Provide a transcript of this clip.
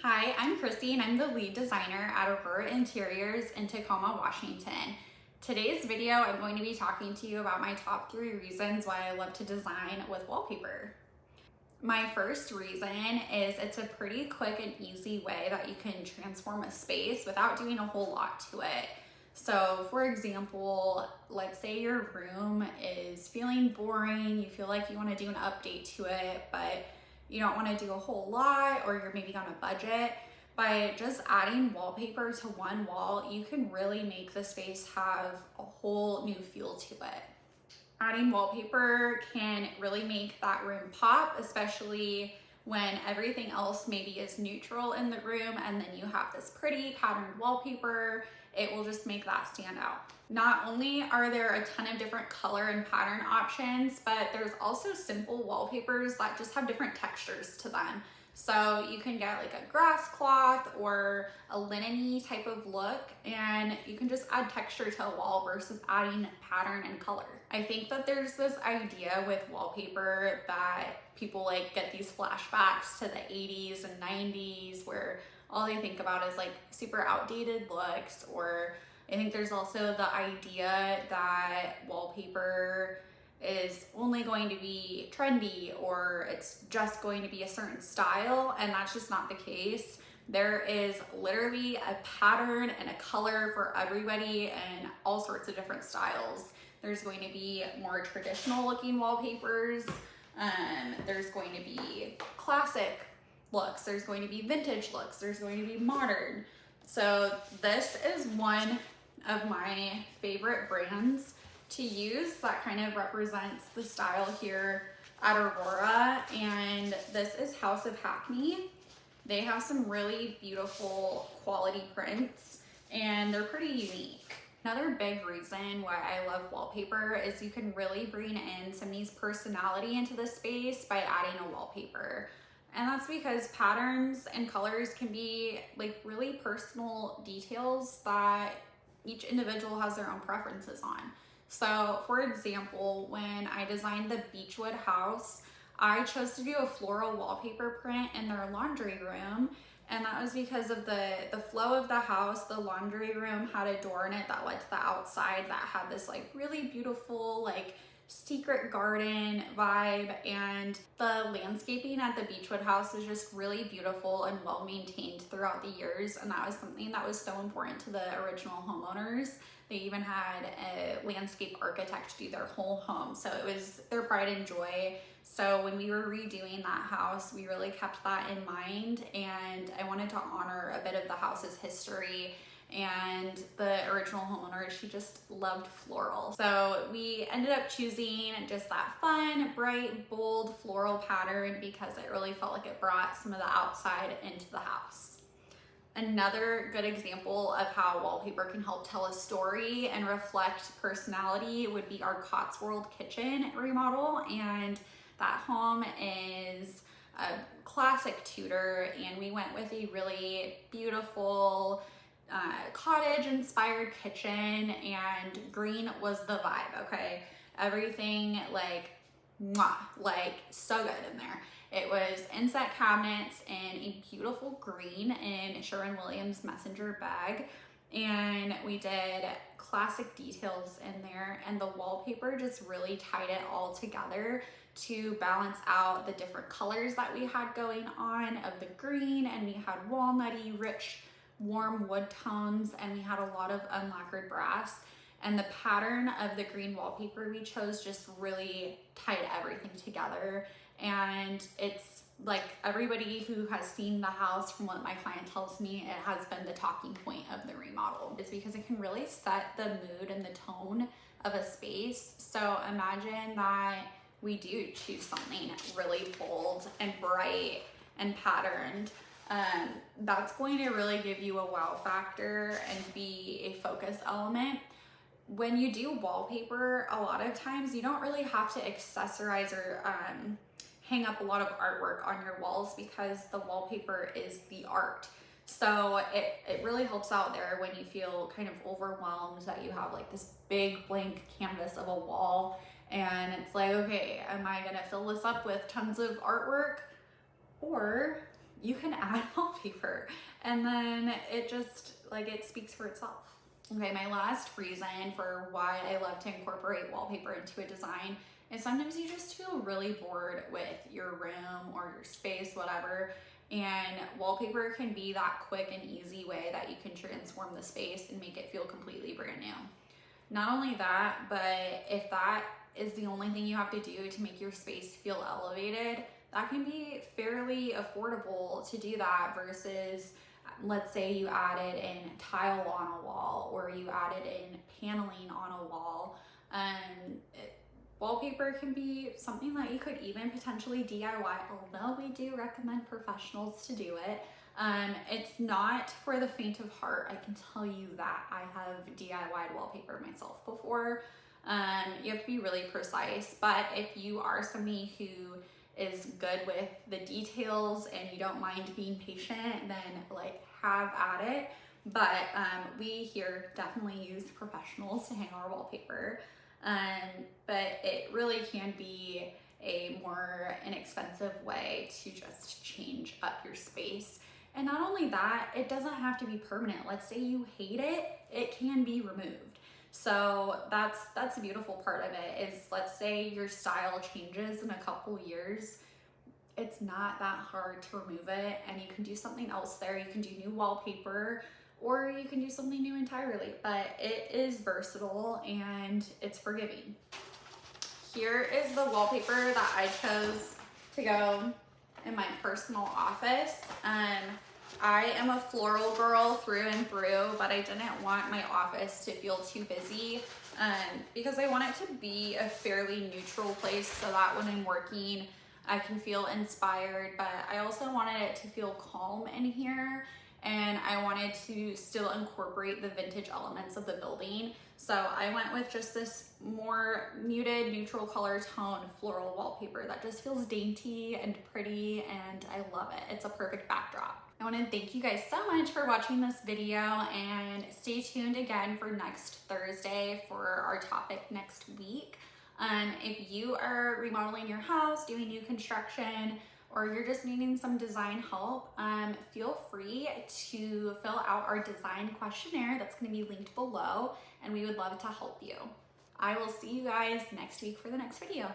Hi, I'm Christy and I'm the lead designer at Aurora Interiors in Tacoma, Washington. Today's video, I'm going to be talking to you about my top 3 reasons why I love to design with wallpaper. My first reason is it's a pretty quick and easy way that you can transform a space without doing a whole lot to it. So for example, let's say your room is feeling boring, you feel like you want to do an update to it, but you don't want to do a whole lot, or you're maybe on a budget. By just adding wallpaper to one wall, you can really make the space have a whole new feel to it. Adding wallpaper can really make that room pop, especially when everything else maybe is neutral in the room and then you have this pretty patterned wallpaper. It will just make that stand out. Not only are there a ton of different color and pattern options, but there's also simple wallpapers that just have different textures to them. So you can get like a grass cloth or a linen-y type of look, and you can just add texture to a wall versus adding pattern and color. I think that there's this idea with wallpaper that people like get these flashbacks to the 80s and 90s where all they think about is like super outdated looks, or I think there's also the idea that wallpaper is only going to be trendy or it's just going to be a certain style, and that's just not the case. There is literally a pattern and a color for everybody and all sorts of different styles. There's going to be more traditional looking wallpapers. There's going to be classic looks. There's going to be vintage looks. There's going to be modern. So this is one of my favorite brands to use that kind of represents the style here at Aurora, and this is House of Hackney. They have some really beautiful quality prints and they're pretty unique. Another big reason why I love wallpaper is you can really bring in somebody's personality into the space by adding a wallpaper. And that's because patterns and colors can be like really personal details that each individual has their own preferences on. So for example, when I designed the Beechwood house, I chose to do a floral wallpaper print in their laundry room. And that was because of the flow of the house. The laundry room had a door in it that led to the outside that had this like really beautiful like secret garden vibe, and the landscaping at the Beechwood house was just really beautiful and well maintained throughout the years, and that was something that was so important to the original homeowners. They even had a landscape architect do their whole home, so it was their pride and joy. So when we were redoing that house, we really kept that in mind, and I wanted to honor a bit of the house's history. And the original homeowner, she just loved floral. So we ended up choosing just that fun, bright, bold floral pattern because it really felt like it brought some of the outside into the house. Another good example of how wallpaper can help tell a story and reflect personality would be our Cottage Kitchen remodel. And that home is a classic Tudor, and we went with a really beautiful cottage inspired kitchen, and green was the vibe. Okay, everything like mwah, like so good in there. It was inset cabinets in a beautiful green in Sherwin-Williams messenger bag, and we did classic details in there, and the wallpaper just really tied it all together to balance out the different colors that we had going on of the green, and we had walnutty rich warm wood tones, and we had a lot of unlacquered brass, and the pattern of the green wallpaper we chose just really tied everything together. And it's like everybody who has seen the house, from what my client tells me, it has been the talking point of the remodel. It's because it can really set the mood and the tone of a space. So imagine that we do choose something really bold and bright and patterned. That's going to really give you a wow factor and be a focus element. When you do wallpaper, a lot of times you don't really have to accessorize or hang up a lot of artwork on your walls because the wallpaper is the art. So it really helps out there when you feel kind of overwhelmed that you have like this big blank canvas of a wall, and it's like, okay, am I gonna fill this up with tons of artwork? Or you can add wallpaper and then it just like it speaks for itself. Okay, my last reason for why I love to incorporate wallpaper into a design is sometimes you just feel really bored with your room or your space, whatever, and wallpaper can be that quick and easy way that you can transform the space and make it feel completely brand new. Not only that, but if that is the only thing you have to do to make your space feel elevated, that can be fairly affordable to do that versus, let's say you added in tile on a wall or you added in paneling on a wall. Wallpaper can be something that you could even potentially DIY, although we do recommend professionals to do it. It's not for the faint of heart. I can tell you that I have DIY'd wallpaper myself before. You have to be really precise, but if you are somebody who is good with the details and you don't mind being patient, then like have at it. But we here definitely use professionals to hang our wallpaper. But it really can be a more inexpensive way to just change up your space. And not only that, it doesn't have to be permanent. Let's say you hate it, it can be removed. So that's the beautiful part of it is, let's say your style changes in a couple years, it's not that hard to remove it and you can do something else there. You can do new wallpaper or you can do something new entirely, but it is versatile and it's forgiving. Here is the wallpaper that I chose to go in my personal office. I am a floral girl through and through, but I didn't want my office to feel too busy because I want it to be a fairly neutral place so that when I'm working, I can feel inspired, but I also wanted it to feel calm in here and I wanted to still incorporate the vintage elements of the building. So I went with just this more muted neutral color tone floral wallpaper that just feels dainty and pretty and I love it. It's a perfect backdrop. I want to thank you guys so much for watching this video and stay tuned again for next Thursday for our topic next week. If you are remodeling your house, doing new construction, or you're just needing some design help, feel free to fill out our design questionnaire that's going to be linked below and we would love to help you. I will see you guys next week for the next video.